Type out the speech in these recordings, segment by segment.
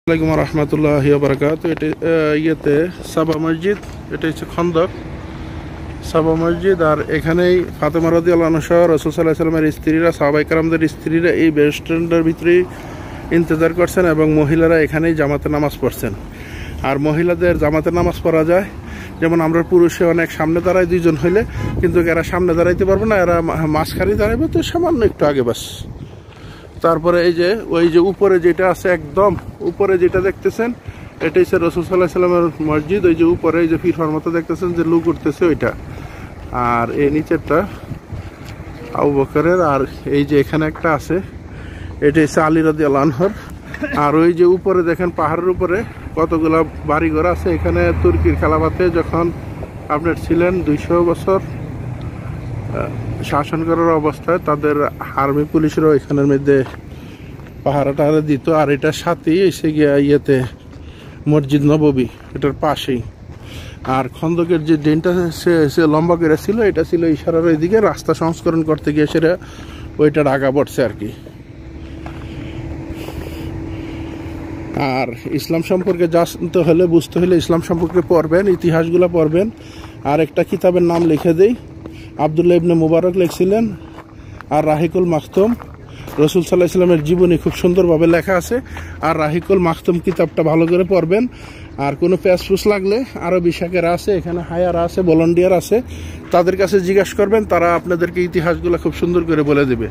আসসালামু আলাইকুম রহমতুল্লাহি ওয়া বারাকাতুহু। এটা ইয়েতে সাবা মসজিদ, এটা হচ্ছে খন্দক সাবা মসজিদ। আর এখানেই ফাতেমা রাদিয়াল্লাহু আনহা রাসূল সাল্লাল্লাহু আলাইহি ওয়াসাল্লামের স্ত্রীরা, সাহাবায়ে কেরামদের স্ত্রীরা এই বেস্ট্যান্ডের ভিতরেই ইন্তজার করছেন এবং মহিলারা এখানেই জামাতে নামাজ পড়ছেন। আর মহিলাদের জামাতে নামাজ পড়া যায়, যেমন আমরা পুরুষে অনেক সামনে দাঁড়ায় দুইজন হইলে, কিন্তু এরা সামনে দাঁড়াইতে পারবে না, এরা মাঝখানে দাঁড়াবে, তো সামান্য একটু আগে বাস। তারপরে এই যে ওই যে উপরে যেটা আছে, একদম উপরে যেটা দেখতেছেন, এটা হচ্ছে রাসূল সাল্লাল্লাহু আলাইহি ওয়াসাল্লামের মসজিদ। ওই যে উপরে এই যে ফিরফার মতো দেখতেছেন যে লুক উঠতেছে ওইটা, আর এই নিচেরটা আবু বকরের। আর এই যে এখানে একটা আছে, এটা হচ্ছে আলী রাদিয়াল্লাহু আনহুর। আর ওই যে উপরে দেখেন পাহাড়ের উপরে কতগুলো বাড়িঘর আছে। এখানে তুর্কির খেলাফতে যখন আপনার ছিলেন 200 বছর শাসন করার অবস্থায়, তাদের আর্মি পুলিশরাও এখানের মধ্যে পাহারাটা দিত। আর এটার সাথেই এসে গিয়া ইয়েতে মসজিদ নববী, এটার পাশেই। আর খন্দকের যে ড্রেনটা সে লম্বা করে ছিল, এটা ছিল ইশারার ওইদিকে, রাস্তা সংস্করণ করতে গিয়ে সেটা ওইটার আগা পড়ছে আর কি। আর ইসলাম সম্পর্কে জানতে হলে, বুঝতে হলে ইসলাম সম্পর্কে পড়বেন, ইতিহাসগুলো পড়বেন। আর একটা কিতাবের নাম লিখে দেই, আব্দুল্লাহ ইবনে মুবারক লিখছিলেন আর রাহিকুল মাখতুম। রাসূল সাল্লাল্লাহু আলাইহি ওয়াসাল্লামের জীবনী খুব সুন্দরভাবে লেখা আছে। আর রাহিকুল মাখতুম কিতাবটা ভালো করে পড়বেন। আর কোনো প্যাসফুস লাগলে আরও বিশাকেরা আছে, এখানে হায়ারা আছে, ভলান্টিয়ার আছে, তাদের কাছে জিজ্ঞাসা করবেন, তারা আপনাদেরকে ইতিহাসগুলো খুব সুন্দর করে বলে দেবে।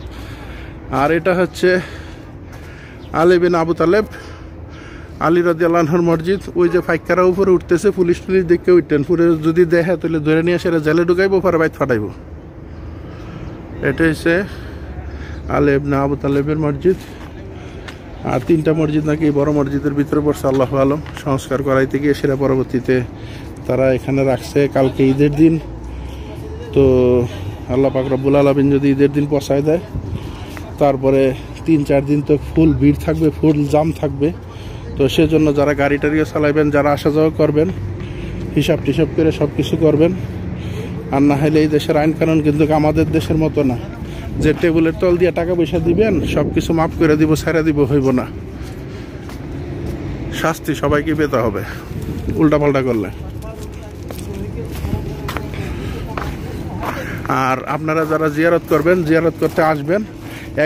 আর এটা হচ্ছে আলী বিন আবু তালেব, আলী রাদিয়াল্লাহু আনহুর মসজিদ। ওই যে ফাইকারা উপরে উঠতেছে, পুলিশ দেখে উঠতেন, পুরো যদি দেখে তাহলে ধরে নিয়ে সেটা জেলে ঢুকাইবো, পরে বাইত ফাটাইব। এটা হচ্ছে আলী ইবনে আবু তালেবের মসজিদ। আর 3টা মসজিদ নাকি বড় মসজিদের ভিতরে পড়ছে, আল্লাহু আলম। সংস্কার করাইতে গিয়ে সেটা পরবর্তীতে তারা এখানে রাখছে। কালকে ঈদের দিন, তো আল্লাহ পাক রব্বুল আলামিন যদি ঈদের দিন পৌঁছায় দেয়, তারপরে 3-4 দিন তো ফুল ভিড় থাকবে, ফুল জাম থাকবে। তো সেজন্য যারা গাড়ি টাড়িও চালাইবেন, যারা আসা যাওয়া করবেন, হিসাব টিসাব করে সব কিছু করবেন। আর না হলে এই দেশের আইন কানুন কিন্তু আমাদের দেশের মতো না যে টেবিলের তল দিয়ে টাকা পয়সা দিবেন, সব কিছু মাফ করে দিব, ছেড়ে দিব, হইব না। শাস্তি সবাইকে পেতে হবে উল্টাপাল্টা করলে। আর আপনারা যারা জিয়ারত করবেন, জিয়ারত করতে আসবেন,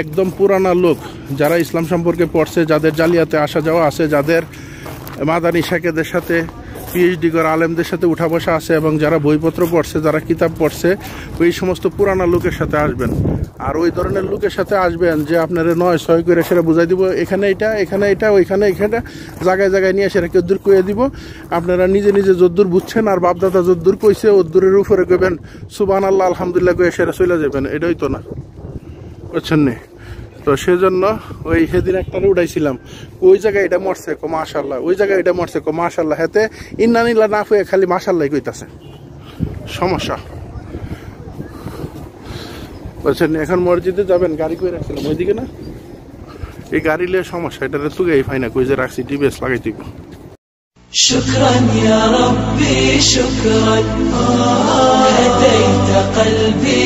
একদম পুরানা লোক যারা ইসলাম সম্পর্কে পড়ছে, যাদের জালিয়াতে আসা যাওয়া আছে, যাদের মাদানী শেখেদের সাথে পিএইচডি করা আলেমদের সাথে উঠা বসা আছে, এবং যারা বইপত্র পড়ছে, যারা কিতাব পড়ছে, ওই সমস্ত পুরানা লোকের সাথে আসবেন। আর ওই ধরনের লোকের সাথে আসবেন যে আপনারা 9-6 করে সেটা বুঝাই দিব, এখানে এটা, এখানে এটা, ওইখানে এখানে, জায়গায় জায়গায় নিয়ে সেটা কেদ্দুর কয়ে দিব। আপনারা নিজে নিজে যদ্দুর বুঝছেন আর বাপদাদা যদ্দুর কইছে ওদ্দুরের উপরে কইবেন সুবহানাল্লাহ আলহামদুলিল্লাহ কয়ে সেটা চলে যাবেন। এটাই তো না, বুঝছেন নি? তো সেজন্য ওই সেদিন একটা উঠাইছিলাম, ওই জায়গায় এটা মরছে কো মাশাআল্লাহ, ওই জায়গায় এটা মরছে কো মাশাআল্লাহ, হেতে ইন্নানিল্লাহ না হয়ে খালি মাশাআল্লাহ কইতাছে। সমস্যা, বুঝছেন? এখন মসজিদে যাবেন, গাড়ি করে রাখছিলাম ওইদিকে না, এই গাড়ি লিয়ে সমস্যা, এটা তুগেই ফাইনা কই যে রাখছি, টিভিএস লাগাই দিব। শুকরান ইয়া রাব্বি শুকরান, হাদাইতা কলবি।